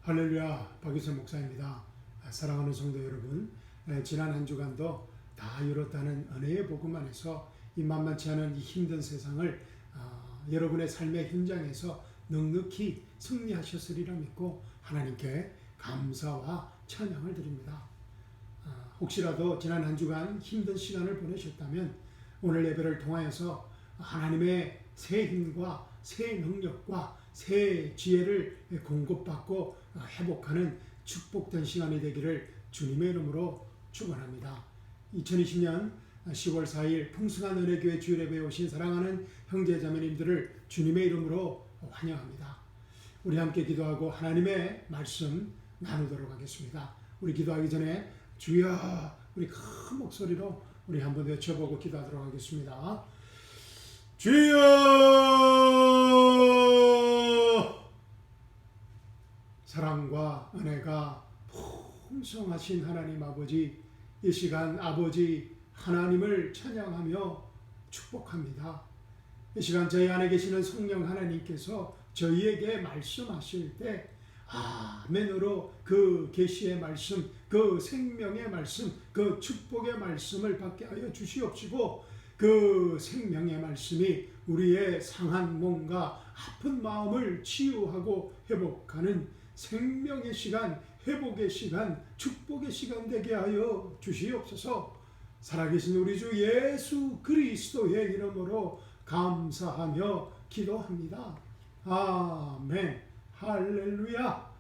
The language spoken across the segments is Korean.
할렐루야, 박유선 목사입니다. 사랑하는 성도 여러분, 지난 한 주간도 다 이뤘다는 은혜의 복음 안에서 이 만만치 않은 이 힘든 세상을 여러분의 삶의 현장에서 넉넉히 승리하셨으리라 믿고 하나님께 감사와 찬양을 드립니다. 혹시라도 지난 한 주간 힘든 시간을 보내셨다면 오늘 예배를 통하여서 하나님의 새 힘과 새 능력과 새 지혜를 공급받고 회복하는 축복된 시간이 되기를 주님의 이름으로 축원합니다. 2020년 10월 4일 풍성한 은혜교회 주일예배에 오신 사랑하는 형제자매님들을 주님의 이름으로 환영합니다. 우리 함께 기도하고 하나님의 말씀 나누도록 하겠습니다. 우리 기도하기 전에 주여, 우리 큰 목소리로 우리 한번 외쳐보고 기도하도록 하겠습니다. 주여! 사랑과 은혜가 풍성하신 하나님 아버지, 이 시간 아버지 하나님을 찬양하며 축복합니다. 이 시간 저희 안에 계시는 성령 하나님께서 저희에게 말씀하실 때 아멘으로 그 계시의 말씀, 그 생명의 말씀, 그 축복의 말씀을 받게 하여 주시옵시고, 그 생명의 말씀이 우리의 상한 몸과 아픈 마음을 치유하고 회복하는 생명의 시간, 회복의 시간, 축복의 시간 되게 하여 주시옵소서. 살아계신 우리 주 예수 그리스도의 이름으로 감사하며 기도합니다. 아멘. 할렐루야.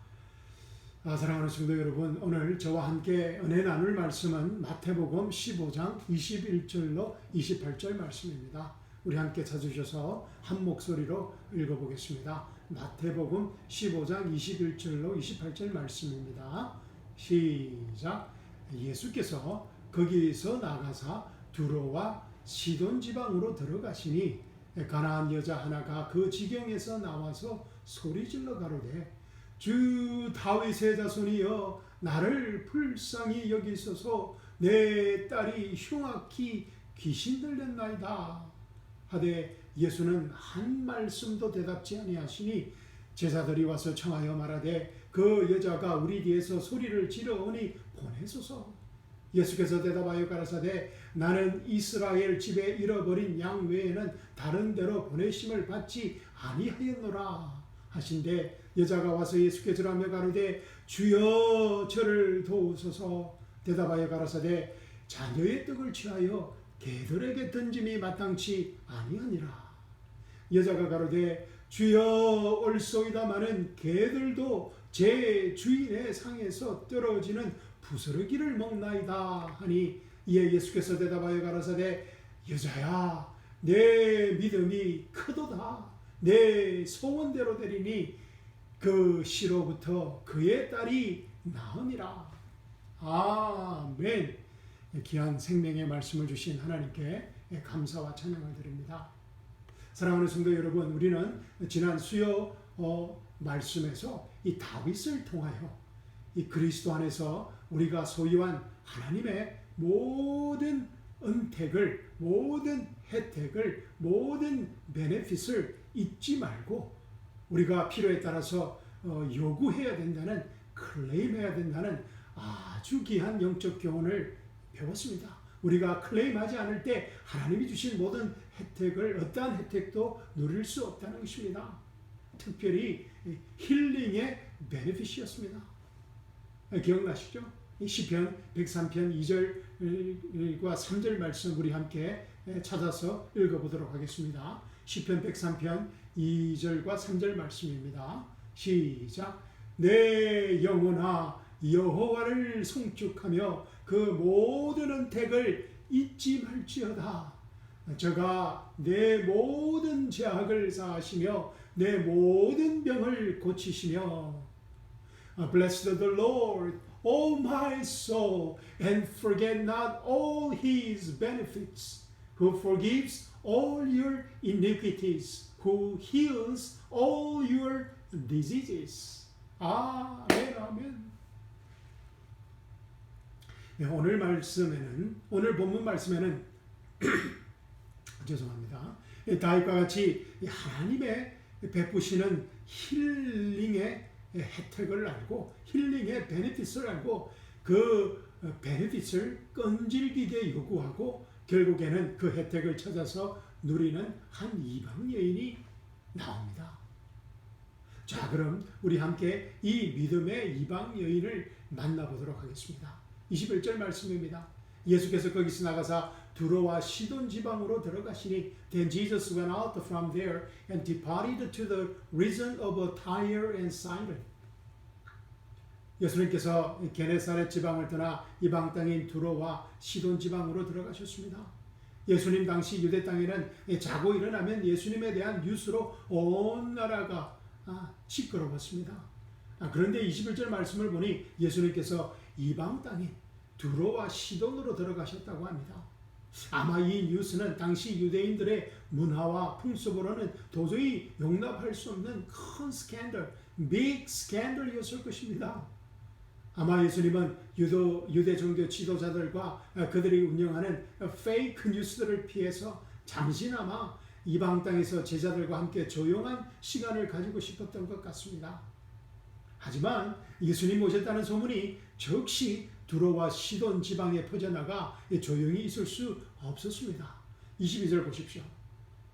사랑하는 성도 여러분, 오늘 저와 함께 은혜 나눌 말씀은 마태복음 15장 21절로 28절 말씀입니다. 우리 함께 찾으셔서 한 목소리로 읽어보겠습니다. 마태복음 15장 21절로 28절 말씀입니다. 시작. 예수께서 거기서 나가사 두로와 시돈 지방으로 들어가시니 가나안 여자 하나가 그 지경에서 나와서 소리질러 가로되, 주 다윗의 자손이여 나를 불쌍히 여기소서, 내 딸이 흉악히 귀신 들렸나이다 하되, 예수는 한 말씀도 대답지 아니하시니 제자들이 와서 청하여 말하되, 그 여자가 우리 뒤에서 소리를 지르오니 보내소서. 예수께서 대답하여 가라사대, 나는 이스라엘 집에 잃어버린 양 외에는 다른 데로 보내심을 받지 아니하였노라 하신대, 여자가 와서 예수께 절하며 가로되, 주여 저를 도우소서. 대답하여 가라사대, 자녀의 떡을 취하여 개들에게 던짐이 마땅치 아니하니라. 여자가 가로되, 주여 옳소이다마는 개들도 제 주인의 상에서 떨어지는 부스러기를 먹나이다 하니, 이에 예수께서 대답하여 가라사대, 여자야 내 믿음이 크도다. 내 소원대로 되리니 그 시로부터 그의 딸이 나으니라. 아멘. 귀한 생명의 말씀을 주신 하나님께 감사와 찬양을 드립니다. 사랑하는 성도 여러분, 우리는 지난 수요 말씀에서 이 다윗을 통하여 이 그리스도 안에서 우리가 소유한 하나님의 모든 은택을, 모든 혜택을, 모든 베네핏을 잊지 말고 우리가 필요에 따라서 요구해야 된다는, 클레임해야 된다는 아주 귀한 영적 교훈을 배웠습니다. 우리가 클레임하지 않을 때 하나님이 주신 모든 혜택을, 어떠한 혜택도 누릴 수 없다는 것입니다. 특별히 힐링의 베네핏이었습니다. 기억나시죠? 시편 103편 2절과 3절 말씀 우리 함께 찾아서 읽어보도록 하겠습니다. 시편 103편 2절과 3절 말씀입니다. 시작. 내 영혼아 여호와를 송축하며 그 모든 은택을 잊지 말지어다. 저가 내 모든 죄악을 사하시며 내 모든 병을 고치시며, Bless the Lord, O my soul, and forget not all his benefits, who forgives all your iniquities, who heals all your diseases. 아멘, 아멘. 오늘 본문 말씀에는 죄송합니다. 다윗과 같이 하나님의 베푸시는 힐링의 혜택을 알고 힐링의 베네핏을 알고 그 베네핏을 끈질기게 요구하고 결국에는 그 혜택을 찾아서 누리는 한 이방 여인이 나옵니다. 자, 그럼 우리 함께 이 믿음의 이방 여인을 만나보도록 하겠습니다. 21절 말씀입니다. 예수께서 거기서 나가사 두로와 시돈 지방으로 들어가시니 Then Jesus went out from there and departed to the region of Tyre and Sidon. 예수님께서 게네사렛 지방을 떠나 이방 땅인 두로와 시돈 지방으로 들어가셨습니다. 예수님 당시 유대 땅에는 자고 일어나면 예수님에 대한 뉴스로 온 나라가 시끄러웠습니다. 그런데 21절 말씀을 보니 예수님께서 이방 땅인 두로와 시돈으로 들어가셨다고 합니다. 아마 이 뉴스는 당시 유대인들의 문화와 풍습으로는 도저히 용납할 수 없는 큰 스캔들, 빅 스캔들이었을 것입니다. 아마 예수님은 유대 종교 지도자들과 그들이 운영하는 페이크 뉴스들을 피해서 잠시나마 이방 땅에서 제자들과 함께 조용한 시간을 가지고 싶었던 것 같습니다. 하지만 예수님 오셨다는 소문이 즉시 두로와 시돈 지방에 퍼져나가 조용히 있을 수 없었습니다. 22절 보십시오.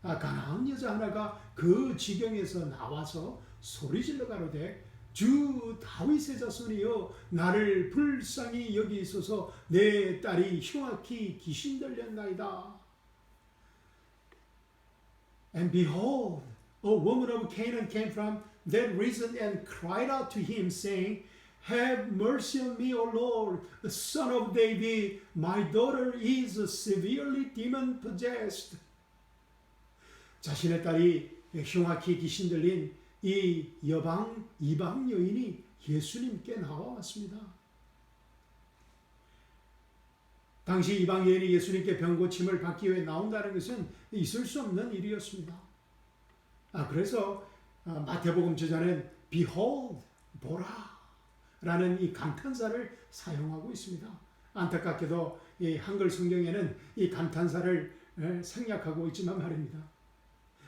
가나안 여자 하나가 그 지경에서 나와서 소리질러 가로되 주 다윗의 자손이여 나를 불쌍히 여기소서 내 딸이 흉악히 귀신 들렸나이다. And behold, a woman of Canaan came from that region and cried out to him, saying, Have mercy on me, O Lord, the son of David. My daughter is severely demon-possessed. 자신의 딸이 흉악히 귀신 들린 이 이방 여인이 예수님께 나와왔습니다. 당시 이방 여인이 예수님께 병고침을 받기 위해 나온다는 것은 있을 수 없는 일이었습니다. 그래서 마태복음 저자는 Behold, 보라 라는 이 감탄사를 사용하고 있습니다. 안타깝게도 이 한글 성경에는 이 감탄사를 생략하고 있지만 말입니다.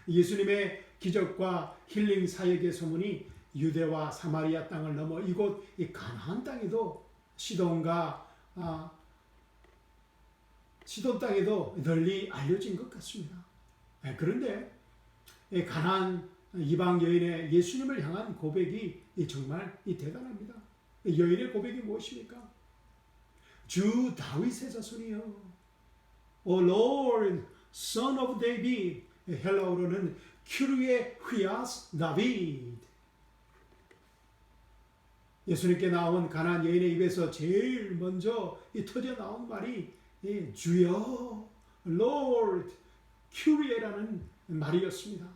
예수님의 기적과 힐링 사역의 소문이 유대와 사마리아 땅을 넘어 이곳 이 가나안 땅에도 시돈 땅에도 널리 알려진 것 같습니다. 그런데 가나안 이방 여인의 예수님을 향한 고백이 정말 대단합니다. 여인의 고백이 무엇입니까? 주 다윗의 자손이여, O Lord, Son of David. 헬라어로는 큐르에 휘아스 다비드. 예수님께 나온 가나안 여인의 입에서 제일 먼저 터져 나온 말이 주여, Lord, 큐리에라는 말이었습니다.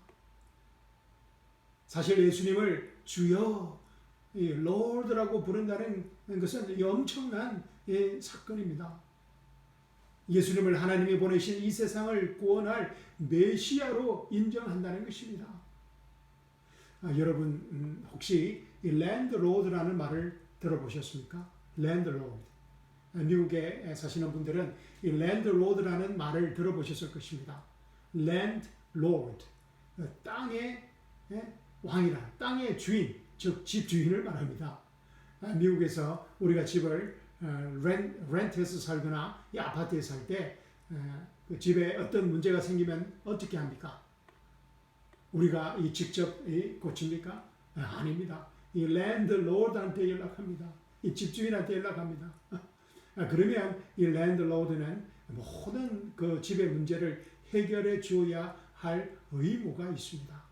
사실 예수님을 주여, Lord라고 부른다는 것은 엄청난 사건입니다. 예수님을 하나님이 보내신 이 세상을 구원할 메시아로 인정한다는 것입니다. 여러분 혹시 이 랜드로드라는 말을 들어보셨습니까? 랜드로드. 미국에 사시는 분들은 이 랜드로드라는 말을 들어보셨을 것입니다. 랜드로드, 땅의 왕이라, 땅의 주인, 즉 집주인을 말합니다. 미국에서 우리가 집을 렌트해서 살거나 이 아파트에 살 때 그 집에 어떤 문제가 생기면 어떻게 합니까? 우리가 직접 고칩니까? 아닙니다. 이 랜드로드한테 연락합니다. 이 집주인한테 연락합니다. 그러면 이 랜드로드는 모든 그 집의 문제를 해결해 주어야 할 의무가 있습니다.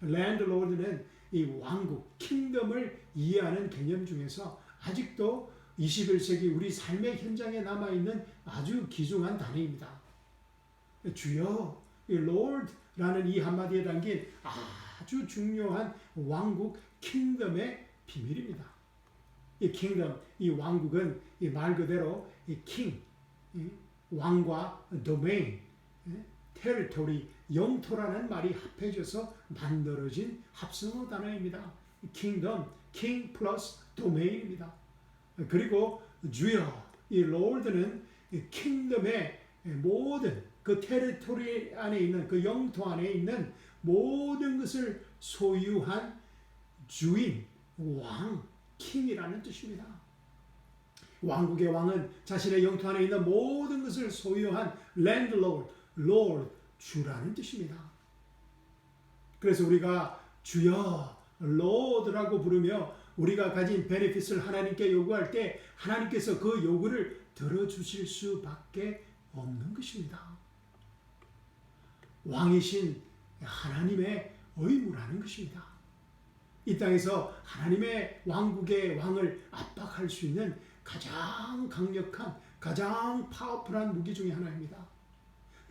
랜드로드는 이 왕국, 킹덤을 이해하는 개념 중에서 아직도 21세기 우리 삶의 현장에 남아있는 아주 귀중한 단어입니다. 주여, 이 Lord라는 이 한마디에 담긴 아주 중요한 왕국, 킹덤의 비밀입니다. 이 킹덤, 이 왕국은 이 말 그대로 이 king, 왕과 domain, territory, 영토라는 말이 합해져서 만들어진 합성어 단어입니다. 킹덤, king 플러스 domain입니다. 그리고 주여, 이 Lord는 킹덤의 모든 그 테리토리 안에 있는 그 영토 안에 있는 모든 것을 소유한 주인, 왕, 킹이라는 뜻입니다. 왕국의 왕은 자신의 영토 안에 있는 모든 것을 소유한 landlord, lord, 주라는 뜻입니다. 그래서 우리가 주여, lord라고 부르며 우리가 가진 베네핏을 하나님께 요구할 때 하나님께서 그 요구를 들어주실 수밖에 없는 것입니다. 왕이신 하나님의 의무라는 것입니다. 이 땅에서 하나님의 왕국의 왕을 압박할 수 있는 가장 강력한, 가장 파워풀한 무기 중에 하나입니다.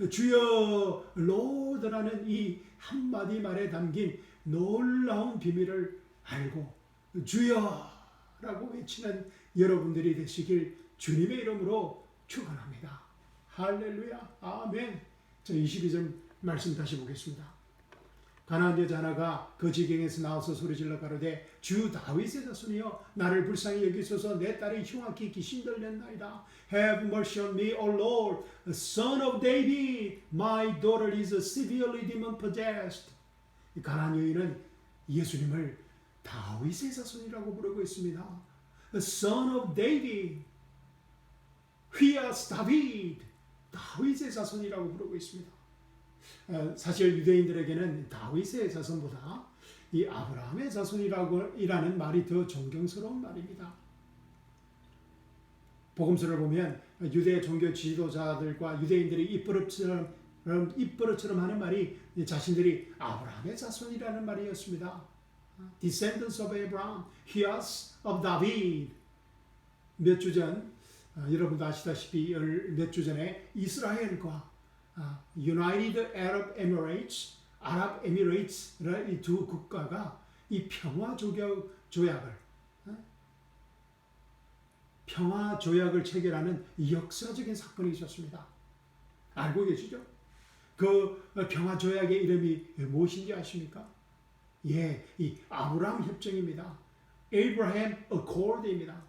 주여 로드라는 이 한마디 말에 담긴 놀라운 비밀을 알고 주여라고 외치는 여러분들이 되시길 주님의 이름으로 축원합니다. 할렐루야, 아멘. 자, 22절 말씀 다시 보겠습니다. 가나안 여자 하나가 그 지경에서 나와서 소리질러 가로되 주 다윗의 자손이여 나를 불쌍히 여기소서 내 딸이 흉악히 귀신들렸나이다. Have mercy on me, O Lord, son of David. My daughter is severely demon possessed. 가나안 여인은 예수님을 다윗의 자손이라고 부르고 있습니다. Son of David. Where's David? 다윗의 자손이라고 부르고 있습니다. 사실 유대인들에게는 다윗의 자손보다 이 아브라함의 자손이라는 말이 더 존경스러운 말입니다. 복음서를 보면 유대 종교 지도자들과 유대인들이 입버릇처럼 하는 말이 자신들이 아브라함의 자손이라는 말이었습니다. Descendants of Abraham, heirs of David. 몇 주 전, 여러분도 아시다시피 몇 주 전에 이스라엘과 United Arab Emirates, 아랍에미레이트라는 이 두 국가가 이 평화 조약을 체결하는 역사적인 사건이 있었습니다. 알고 계시죠? 그 평화 조약의 이름이 무엇인지 아십니까? 예, 이 아브라함 협정입니다. Abraham Accord입니다.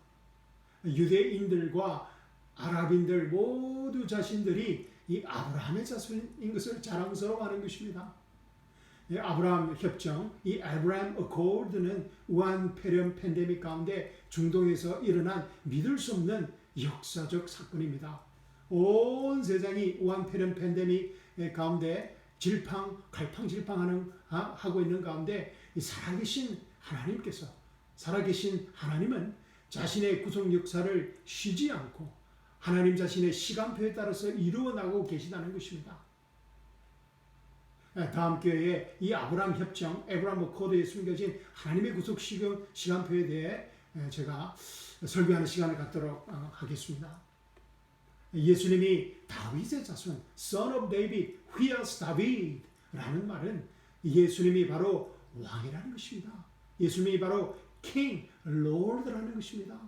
유대인들과 아랍인들 모두 자신들이 이 아브라함의 자손인 것을 자랑스러워하는 것입니다. 아브라함 협정, 이 아브라함 어코드는 우한 팬데믹 가운데 중동에서 일어난 믿을 수 없는 역사적 사건입니다. 온 세상이 우한 팬데믹 가운데 갈팡질팡하고 있는 가운데 이 살아계신 하나님은 자신의 구속 역사를 쉬지 않고 하나님 자신의 시간표에 따라서 이루어나가고 계시다는 것입니다. 다음 기회에 이 아브라함 협정, 아브라함 어코드에 숨겨진 하나님의 구속 시간표에 대해 제가 설교하는 시간을 갖도록 하겠습니다. 예수님이 다윗의 자손, Son of David, Where's David? 라는 말은 예수님이 바로 왕이라는 것입니다. 예수님이 바로 King, Lord라는 것입니다.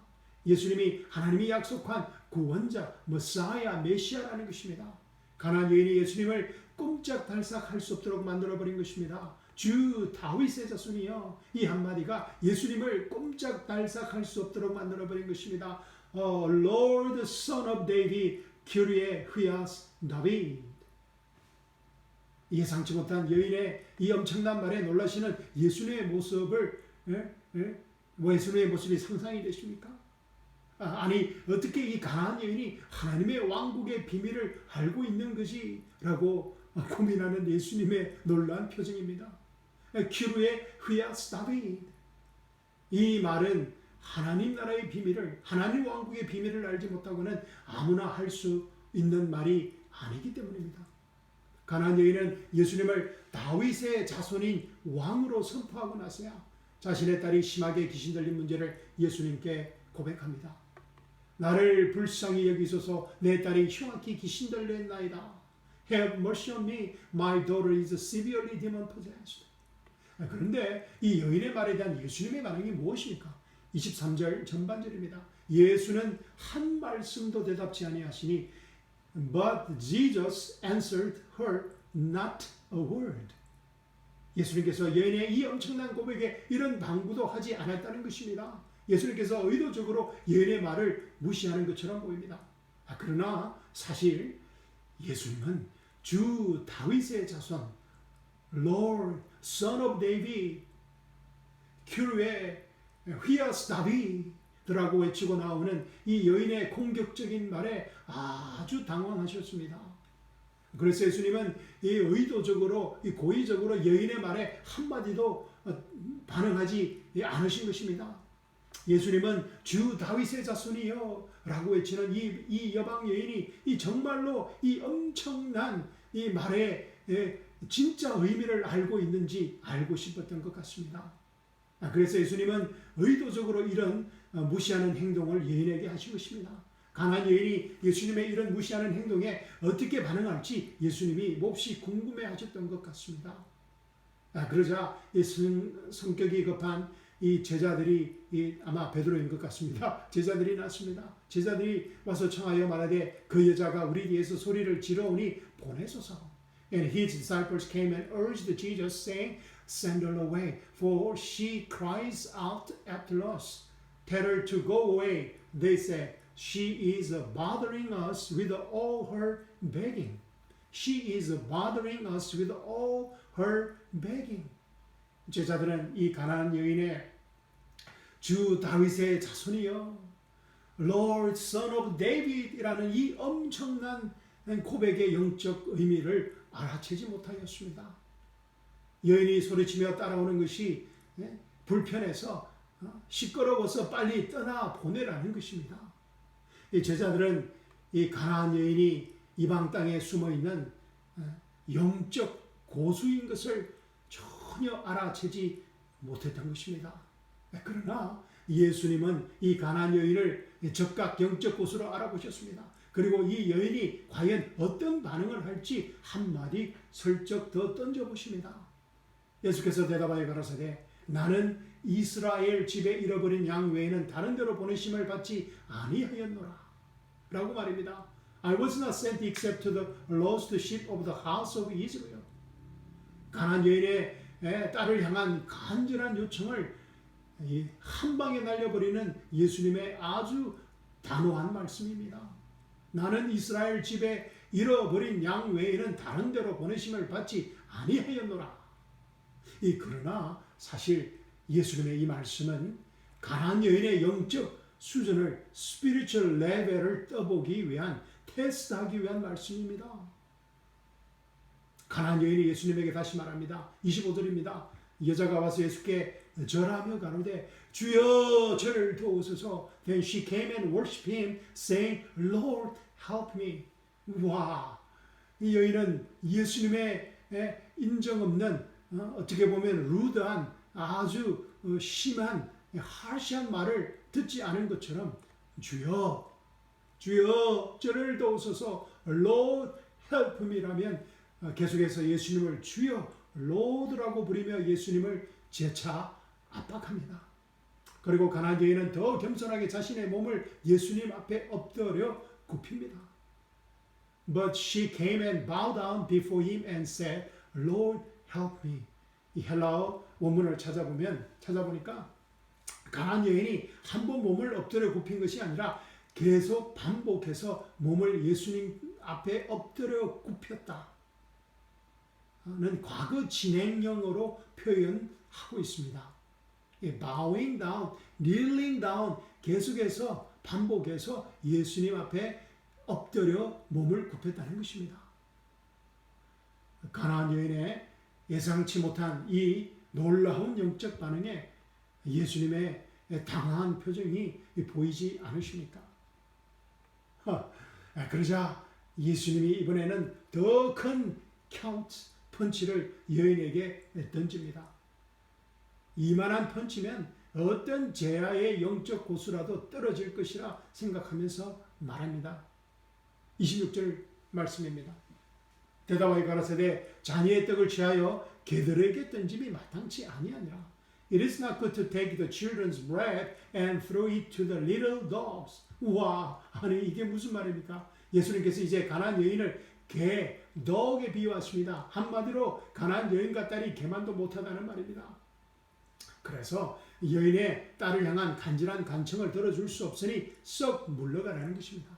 예수님이 하나님이 약속한 구원자, 머사야, 메시아라는 것입니다. 가나안 여인이 예수님을 꼼짝달싹할 수 없도록 만들어버린 것입니다. 주 다윗의 자손이여, 이 한마디가 예수님을 꼼짝달싹할 수 없도록 만들어버린 것입니다. Lord, Son of David, kyrie where's David. 예상치 못한 여인의 이 엄청난 말에 놀라시는 예수님의 모습을 예수님의 모습이 상상이 되십니까? 아니 어떻게 이 가나안 여인이 하나님의 왕국의 비밀을 알고 있는 것이? 라고 고민하는 예수님의 놀라운 표정입니다. kyrie where's David. 이 말은 하나님 나라의 비밀을, 하나님 왕국의 비밀을 알지 못하고는 아무나 할 수 있는 말이 아니기 때문입니다. 가나안 여인은 예수님을 다윗의 자손인 왕으로 선포하고 나서야 자신의 딸이 심하게 귀신 들린 문제를 예수님께 고백합니다. 나를 불쌍히 여기소서 내 딸이 흉악히 귀신 들렸나이다. Have mercy on me, my daughter is severely demon possessed. 그런데 이 여인의 말에 대한 예수님의 반응이 무엇입니까? 23절 전반절입니다. 예수는 한 말씀도 대답지 아니하시니 But Jesus answered her not a word. 예수님께서 여인의 이 엄청난 고백에 이런 방구도 하지 않았다는 것입니다. 예수님께서 의도적으로 여인의 말을 무시하는 것처럼 보입니다. 그러나 사실 예수님은 주 다윗의 자손, Lord, Son of David, kyrie Here's David라고 외치고 나오는 이 여인의 공격적인 말에 아주 당황하셨습니다. 그래서 예수님은 이 의도적으로, 이 고의적으로 여인의 말에 한마디도 반응하지 않으신 것입니다. 예수님은 주 다윗의 자손이여 라고 외치는 이 여방 여인이 이 정말로 이 엄청난 이 말의 진짜 의미를 알고 있는지 알고 싶었던 것 같습니다. 그래서 예수님은 의도적으로 이런 무시하는 행동을 여인에게 하신 것입니다. 가나안 여인이 예수님의 이런 무시하는 행동에 어떻게 반응할지 예수님이 몹시 궁금해하셨던 것 같습니다. 그러자 성격이 급한 이 제자들이 아마 베드로인 것 같습니다. 제자들이 났습니다. 제자들이 와서 청하여 말하되 그 여자가 우리 뒤에서 소리를 지르오니 보내소서. And his disciples came and urged Jesus, saying, Send her away, for she cries out after us. Tell her to go away. They said, She is bothering us with all her begging. She is bothering us with all her begging. 제자들은 이 가나안 여인의 주 다윗의 자손이여, Lord, Son of David이라는 이 엄청난 고백의 영적 의미를 알아채지 못하였습니다. 여인이 소리치며 따라오는 것이 불편해서 시끄러워서 빨리 떠나 보내라는 것입니다. 이 제자들은 이 가나안 여인이 이방 땅에 숨어 있는 영적 고수인 것을 전혀 알아채지 못했던 것입니다. 그러나 예수님은 이 가나안 여인을 적각 영적 고수로 알아보셨습니다. 그리고 이 여인이 과연 어떤 반응을 할지 한마디 슬쩍 더 던져보십니다. 예수께서 대답하여 가라사대 나는 이스라엘 집에 잃어버린 양 외에는 다른 데로 보내심을 받지 아니하였노라 라고 말입니다. I was not sent except to the lost sheep of the house of Israel. 가나안 여인의 딸을 향한 간절한 요청을 한 방에 날려버리는 예수님의 아주 단호한 말씀입니다. 나는 이스라엘 집에 잃어버린 양 외에는 다른 데로 보내심을 받지 아니하였노라. 그러나 사실 예수님의 이 말씀은 가나안 여인의 영적 수준을 스피리추얼 레벨을 떠보기 위한 테스트하기 위한 말씀입니다. 가나안 여인이 예수님에게 다시 말합니다. 25절입니다. 여자가 와서 예수께 절하며 가로되 주여 저를 도우소서. Then she came and worshipped him, saying, Lord, help me. 와, 이 여인은 예수님의 인정 없는 어떻게 보면 루드한 아주 심한 하시한 말을 듣지 않은 것처럼 주여 주여 저를 도우소서 Lord help me라면 계속해서 예수님을 주여 Lord라고 부리며 예수님을 재차 압박합니다. 그리고 가나안 여인은 더 겸손하게 자신의 몸을 예수님 앞에 엎드려 굽힙니다. But she came and bowed down before him and said, Lord, help me. 이 헬라어 원문을 찾아보니까 가나안 여인이 한 번 몸을 엎드려 굽힌 것이 아니라 계속 반복해서 몸을 예수님 앞에 엎드려 굽혔다. 는 과거 진행형으로 표현하고 있습니다. bowing down, kneeling down 계속해서 반복해서 예수님 앞에 엎드려 몸을 굽혔다는 것입니다. 가나안 여인의 예상치 못한 이 놀라운 영적 반응에 예수님의 당황한 표정이 보이지 않으십니까? 그러자 예수님이 이번에는 더 큰 카운트 펀치를 여인에게 던집니다. 이만한 펀치면 어떤 제아의 영적 고수라도 떨어질 것이라 생각하면서 말합니다. 26절 말씀입니다. 대답하여 가라사대 자녀의 떡을 취하여 개들에게 던짐이 마땅치 아니하니라. It is not good to take the children's bread and throw it to the little dogs. 우와, 아니 이게 무슨 말입니까? 예수님께서 이제 가나안 여인을 개, dog에 비유하십니다. 한마디로 가나안 여인과 딸이 개만도 못하다는 말입니다. 그래서 여인의 딸을 향한 간절한 간청을 들어줄 수 없으니 썩 물러가라는 것입니다.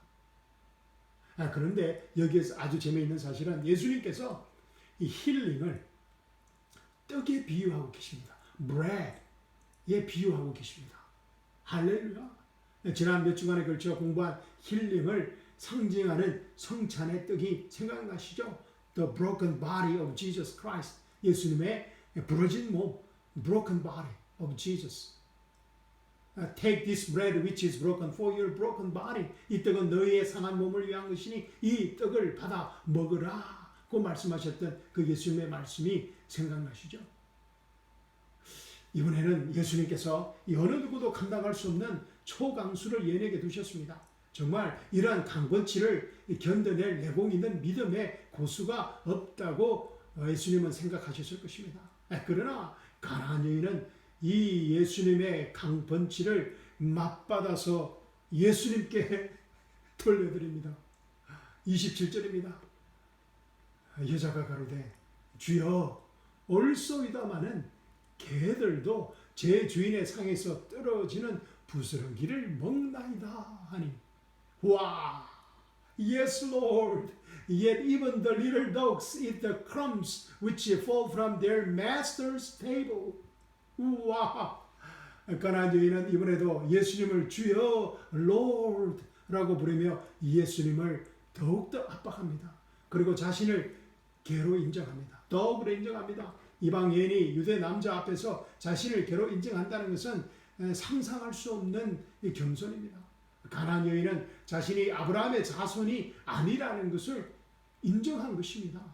그런데 여기에서 아주 재미있는 사실은 예수님께서 이 힐링을 떡에 비유하고 계십니다. bread에 비유하고 계십니다. 할렐루야. 지난 몇 주간에 걸쳐 공부한 힐링을 상징하는 성찬의 떡이 생각나시죠? The broken body of Jesus Christ. 예수님의 부러진 몸, broken body of Jesus. Take this bread which is broken for your broken body. 이 떡은 너희의 상한 몸을 위한 것이니 이 떡을 받아 먹으라. 고 말씀하셨던 그 예수님의 말씀이 생각나시죠? 이번에는 예수님께서 어느 누구도 감당할 수 없는 초강수를 예내게 두셨습니다. 정말 이러한 강권치를 견뎌낼 내공 있는 믿음의 고수가 없다고 예수님은 생각하셨을 것입니다. 그러나 가나안 여인은 이 예수님의 강펀치를 맛받아서 예수님께 돌려드립니다. 27절입니다. 여자가 가로되 주여 올소이다마는 개들도 제 주인의 상에서 떨어지는 부스러기를 먹나이다 하니 와 Yes Lord Yet even the little dogs eat the crumbs which fall from their master's table. 우와! 가나안 여인은 이번에도 예수님을 주여 Lord라고 부르며 예수님을 더욱더 압박합니다. 그리고 자신을 개로 인정합니다. 더욱으로 인정합니다. 이방 여인이 유대 남자 앞에서 자신을 개로 인정한다는 것은 상상할 수 없는 겸손입니다. 가나안 여인은 자신이 아브라함의 자손이 아니라는 것을 인정한 것입니다.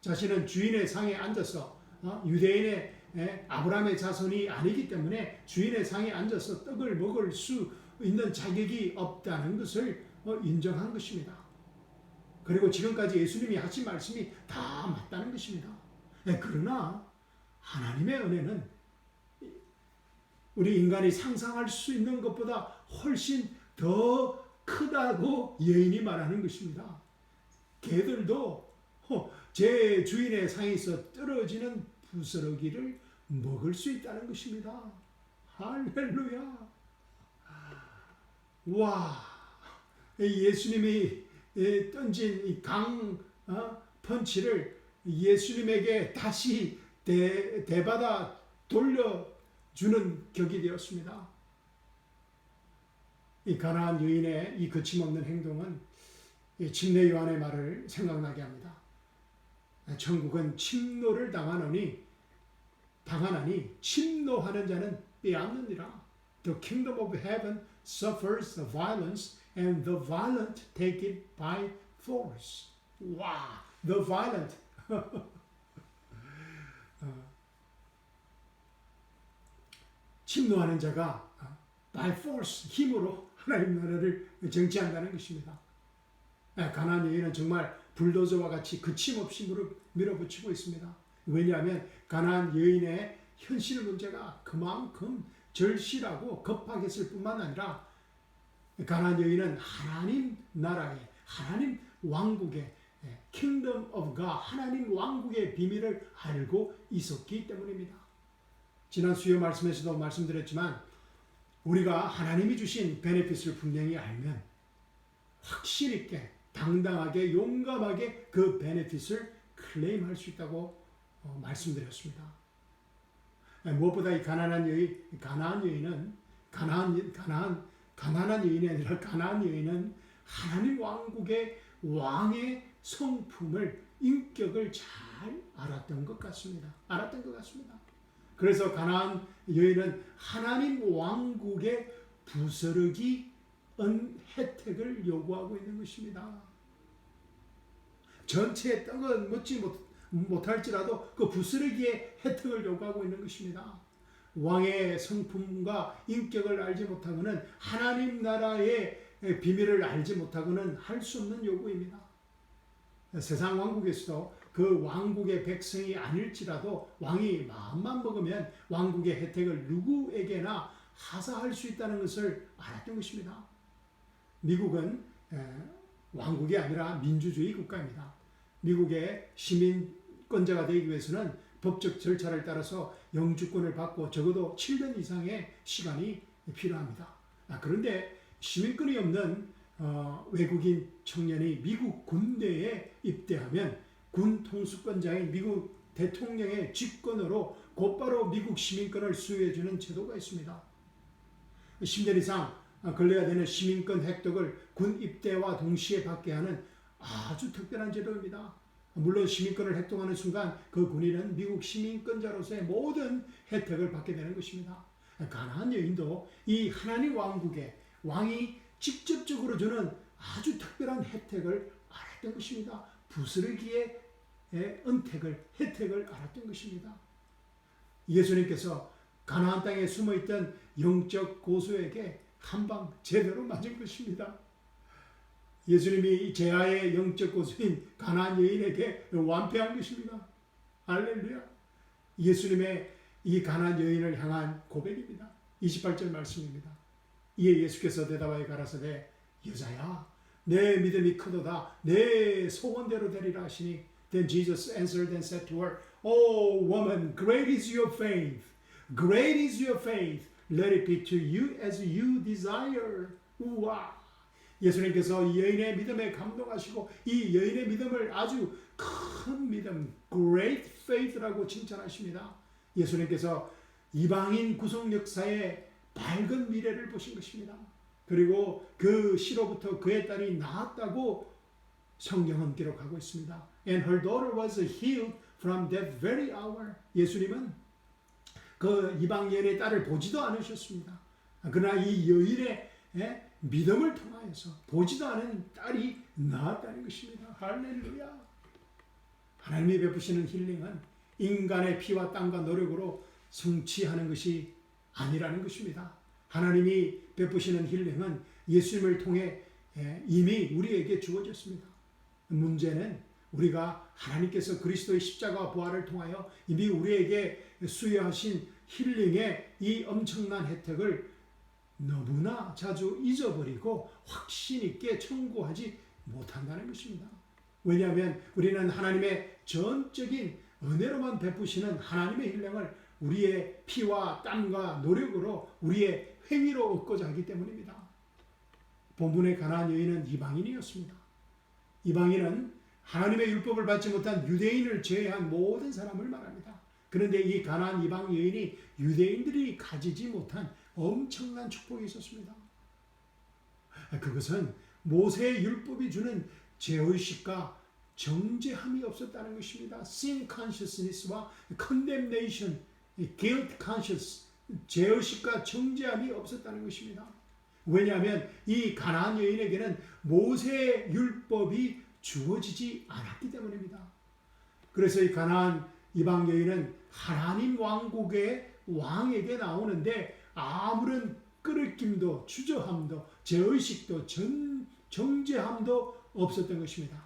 자신은 주인의 상에 앉아서 유대인의 아브라함의 자손이 아니기 때문에 주인의 상에 앉아서 떡을 먹을 수 있는 자격이 없다는 것을 인정한 것입니다. 그리고 지금까지 예수님이 하신 말씀이 다 맞다는 것입니다. 그러나 하나님의 은혜는 우리 인간이 상상할 수 있는 것보다 훨씬 더 크다고 여인이 말하는 것입니다. 개들도 제 주인의 상에서 떨어지는 부스러기를 먹을 수 있다는 것입니다. 할렐루야. 와, 예수님이 던진 이 펀치를 예수님에게 다시 대받아 돌려주는 격이 되었습니다. 이 가나안 여인의 이 거침없는 행동은 침례 요한의 말을 생각나게 합니다. 천국은 침노를 당하나니 침노하는 자는 빼앗느니라. The kingdom of heaven suffers the violence and the violent take it by force. 와, the violent. 침노하는 자가 by force, 힘으로 하나님 나라를 정치한다는 것입니다. 가나안 여인은 정말 불도저와 같이 그침없이 밀어붙이고 있습니다. 왜냐하면 가나안 여인의 현실 문제가 그만큼 절실하고 급하겠을 뿐만 아니라 가나안 여인은 하나님 나라의 하나님 왕국의 Kingdom of God, 하나님 왕국의 비밀을 알고 있었기 때문입니다. 지난 수요 말씀에서도 말씀드렸지만 우리가 하나님이 주신 베네핏을 분명히 알면 확신 있게 당당하게 용감하게 그 베네핏을 클레임할 수 있다고 말씀드렸습니다. 무엇보다 이 가난한 여인은 가난한 여인이 아니라 가나안 여인은 하나님 왕국의 왕의 성품을 인격을 잘 알았던 것 같습니다. 그래서 가나안 여인은 하나님 왕국의 부스러기 혜택을 요구하고 있는 것입니다. 전체 떡은 먹지 못할지라도 그 부스러기의 혜택을 요구하고 있는 것입니다. 왕의 성품과 인격을 알지 못하고는 하나님 나라의 비밀을 알지 못하고는 할 수 없는 요구입니다. 세상 왕국에서도 그 왕국의 백성이 아닐지라도 왕이 마음만 먹으면 왕국의 혜택을 누구에게나 하사할 수 있다는 것을 알았던 것입니다. 미국은 왕국이 아니라 민주주의 국가입니다. 미국의 시민권자가 되기 위해서는 법적 절차를 따라서 영주권을 받고 적어도 7년 이상의 시간이 필요합니다. 그런데 시민권이 없는 외국인 청년이 미국 군대에 입대하면 군 통수권자인 미국 대통령의 직권으로 곧바로 미국 시민권을 수여해주는 제도가 있습니다. 10년 이상 걸려야 되는 시민권 획득을 군 입대와 동시에 받게 하는 아주 특별한 제도입니다. 물론 시민권을 획득하는 순간 그 군인은 미국 시민권자로서의 모든 혜택을 받게 되는 것입니다. 가나안 여인도 이 하나님 왕국의 왕이 직접적으로 주는 아주 특별한 혜택을 알았던 것입니다. 부스러기의 은택을, 혜택을 알았던 것입니다. 예수님께서 가나안 땅에 숨어있던 영적 고수에게 한방 제대로 맞은 것입니다. 예수님이 제아의 영적 고수인 가나안 여인에게 완패한 것입니다. 할렐루야. 예수님의 이 가나안 여인을 향한 고백입니다. 28절 말씀입니다. 이에 예수께서 대답하여 가라사대 여자야 내 믿음이 크도다 내 소원대로 되리라 하시니 Then Jesus answered and said to her, O woman, great is your faith. Great is your faith. Let it be to you as you desire. 우와. 예수님께서 이 여인의 믿음에 감동하시고 이 여인의 믿음을 아주 큰 믿음, great faith라고 칭찬하십니다. 예수님께서 이방인 구속 역사의 밝은 미래를 보신 것입니다. 그리고 그 시로부터 그의 딸이 나았다고 성경은 기록하고 있습니다. And her daughter was healed from that very hour. 예수님은 그 이방 여인의 딸을 보지도 않으셨습니다. 그러나 이 여인의 믿음을 통하여서 보지도 않은 딸이 나았다는 것입니다. 할렐루야. 하나님이 베푸시는 힐링은 인간의 피와 땀과 노력으로 성취하는 것이 아니라는 것입니다. 하나님이 베푸시는 힐링은 예수님을 통해 이미 우리에게 주어졌습니다. 문제는 우리가 하나님께서 그리스도의 십자가와 부활을 통하여 이미 우리에게 수여하신 힐링의 이 엄청난 혜택을 너무나 자주 잊어버리고 확신 있게 청구하지 못한다는 것입니다. 왜냐하면 우리는 하나님의 전적인 은혜로만 베푸시는 하나님의 힐링을 우리의 피와 땀과 노력으로 우리의 행위로 얻고자 하기 때문입니다. 본문의 가나안 여인은 이방인이었습니다. 이방인은 하나님의 율법을 받지 못한 유대인을 제외한 모든 사람을 말합니다. 그런데 이 가나안 이방 여인이 유대인들이 가지지 못한 엄청난 축복이 있었습니다. 그것은 모세의 율법이 주는 죄의식과 정죄함이 없었다는 것입니다. Sin consciousness와 condemnation, guilt conscious, 죄의식과 정죄함이 없었다는 것입니다. 왜냐하면 이 가나안 여인에게는 모세의 율법이 주어지지 않았기 때문입니다. 그래서 이 가나안 이방 여인은 하나님 왕국의 왕에게 나오는데 아무런 끄러김도 주저함도 죄의식도 정죄함도 없었던 것입니다.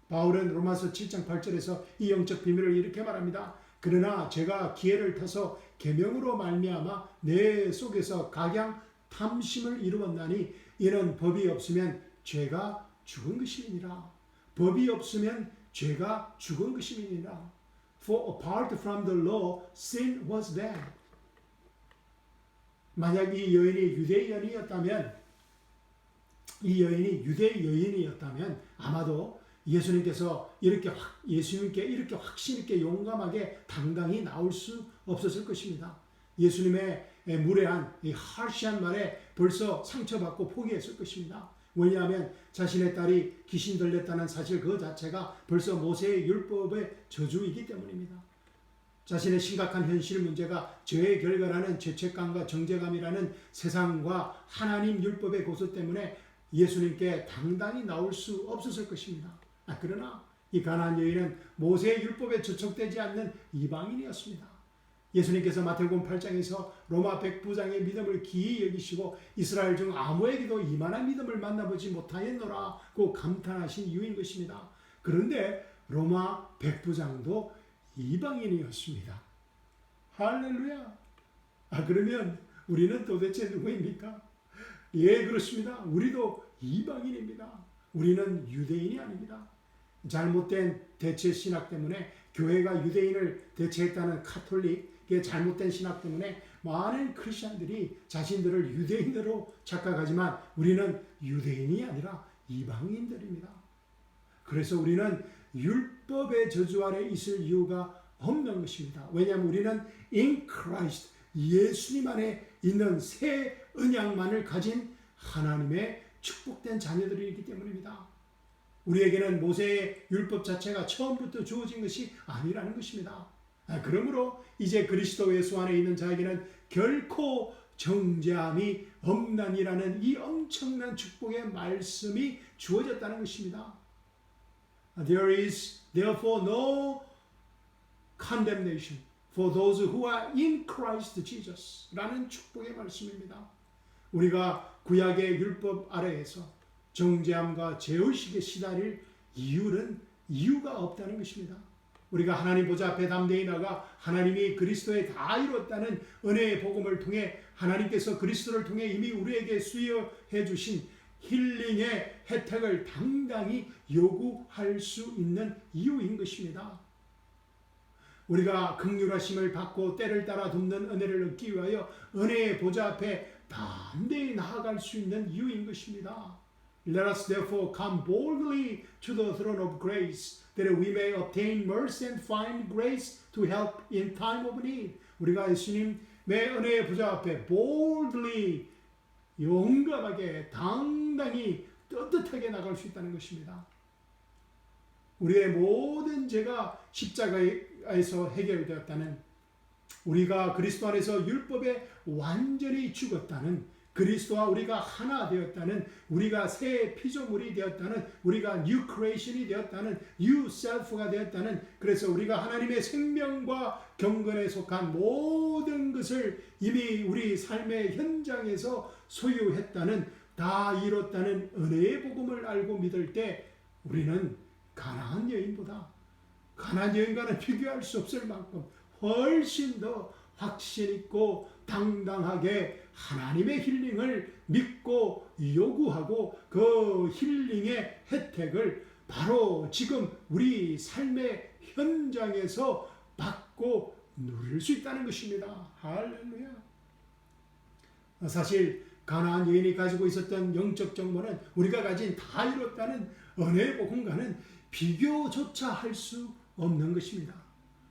바울은 로마서 7장 8절에서 이 영적 비밀을 이렇게 말합니다. 그러나 제가 기회를 타서 계명으로 말미암아 내 속에서 각양 탐심을 이루었나니 이는 법이 없으면 죄가 죽은 것이니라. 법이 없으면 죄가 죽은 것이니라. For apart from the law, sin was dead. 만약 이 여인이 유대 여인이었다면 아마도 예수님께 이렇게 확신 있게 용감하게 당당히 나올 수 없었을 것입니다. 예수님의 무례한 이 harsh한 말에 벌써 상처받고 포기했을 것입니다. 왜냐하면 자신의 딸이 귀신 들렸다는 사실 그 자체가 벌써 모세의 율법의 저주이기 때문입니다. 자신의 심각한 현실 문제가 죄의 결과라는 죄책감과 정죄감이라는 세상과 하나님 율법의 고소 때문에 예수님께 당당히 나올 수 없었을 것입니다. 그러나 이 가나안 여인은 모세의 율법에 저촉되지 않는 이방인이었습니다. 예수님께서 마태복음 8장에서 로마 백부장의 믿음을 기이 여기시고 이스라엘 중 아무에게도 이만한 믿음을 만나보지 못하였노라고 감탄하신 이유인 것입니다. 그런데 로마 백부장도 이방인이었습니다. 할렐루야. 그러면 우리는 도대체 누구입니까? 예, 그렇습니다. 우리도 이방인입니다. 우리는 유대인이 아닙니다. 잘못된 대체 신학 때문에 교회가 유대인을 대체했다는 카톨릭의 잘못된 신학 때문에 많은 크리스천들이 자신들을 유대인으로 착각하지만 우리는 유대인이 아니라 이방인들입니다. 그래서 우리는 율법의 저주 아래 있을 이유가 없는 것입니다. 왜냐하면 우리는 in Christ, 예수님 안에 있는 새 언약만을 가진 하나님의 축복된 자녀들이기 때문입니다. 우리에게는 모세의 율법 자체가 처음부터 주어진 것이 아니라는 것입니다. 그러므로 이제 그리스도 예수 안에 있는 자에게는 결코 정죄함이 없나니라는 이 엄청난 축복의 말씀이 주어졌다는 것입니다. There is therefore no condemnation for those who are in Christ Jesus 라는 축복의 말씀입니다. 우리가 구약의 율법 아래에서 정죄함과 죄의식에 시달릴 이유가 없다는 것입니다. 우리가 하나님 보좌 앞에 담대히 나가 하나님이 그리스도에 다 이뤘다는 은혜의 복음을 통해 하나님께서 그리스도를 통해 이미 우리에게 수여해 주신 힐링의 혜택을 당당히 요구할 수 있는 이유인 것입니다. 우리가 긍휼하심을 받고 때를 따라 돕는 은혜를 얻기 위하여 은혜의 보좌 앞에 담대히 나아갈 수 있는 이유인 것입니다. Let us therefore come boldly to the throne of grace, that we may obtain mercy and find grace to help in time of need. 우리가 예수님의 은혜의 보좌 앞에 boldly, 용감하게, 당당히, 떳떳하게 나갈 수 있다는 것입니다. 우리의 모든 죄가 십자가에서 해결되었다는, 우리가 그리스도 안에서 율법에 완전히 죽었다는, 그리스도와 우리가 하나 되었다는, 우리가 새 피조물이 되었다는, 우리가 new creation이 되었다는, new self가 되었다는, 그래서 우리가 하나님의 생명과 경건에 속한 모든 것을 이미 우리 삶의 현장에서 소유했다는, 다 이뤘다는 은혜의 복음을 알고 믿을 때 우리는 가나안 여인보다, 가나안 여인과는 비교할 수 없을 만큼 훨씬 더 확신 있고 당당하게 하나님의 힐링을 믿고 요구하고 그 힐링의 혜택을 바로 지금 우리 삶의 현장에서 받고 누릴 수 있다는 것입니다. 할렐루야. 사실 가나안 여인이 가지고 있었던 영적 정보는 우리가 가진 다 이뤘다는 은혜의 복음과는 비교조차 할 수 없는 것입니다.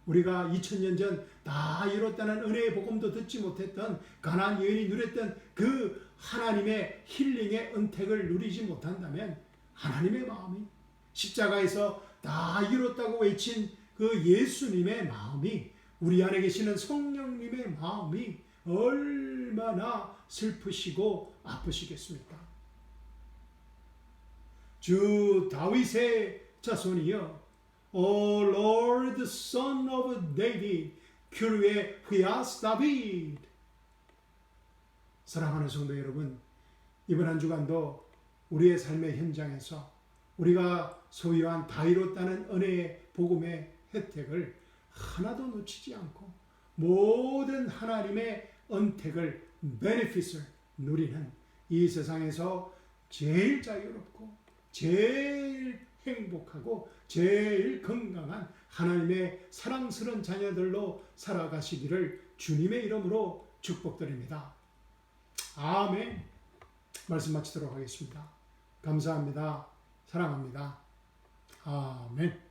우리가 2000년 전 다 이뤘다는 은혜의 복음도 듣지 못했던 가나안 여인이 누렸던 그 하나님의 힐링의 은택을 누리지 못한다면 하나님의 마음이, 십자가에서 다 이뤘다고 외친 그 예수님의 마음이, 우리 안에 계시는 성령님의 마음이 얼마나 슬프시고 아프시겠습니까? 주 다윗의 자손이여, O Lord, Son of David, 큐르의 휘아스 다비드. 사랑하는 성도 여러분, 이번 한 주간도 우리의 삶의 현장에서 우리가 소유한 다 이뤘다는 은혜의 복음의 혜택을 하나도 놓치지 않고 모든 하나님의 은택을, 베네핏을 누리는 이 세상에서 제일 자유롭고 제일 행복하고 제일 건강한 하나님의 사랑스러운 자녀들로 살아가시기를 주님의 이름으로 축복드립니다. 아멘. 말씀 마치도록 하겠습니다. 감사합니다. 사랑합니다. 아멘.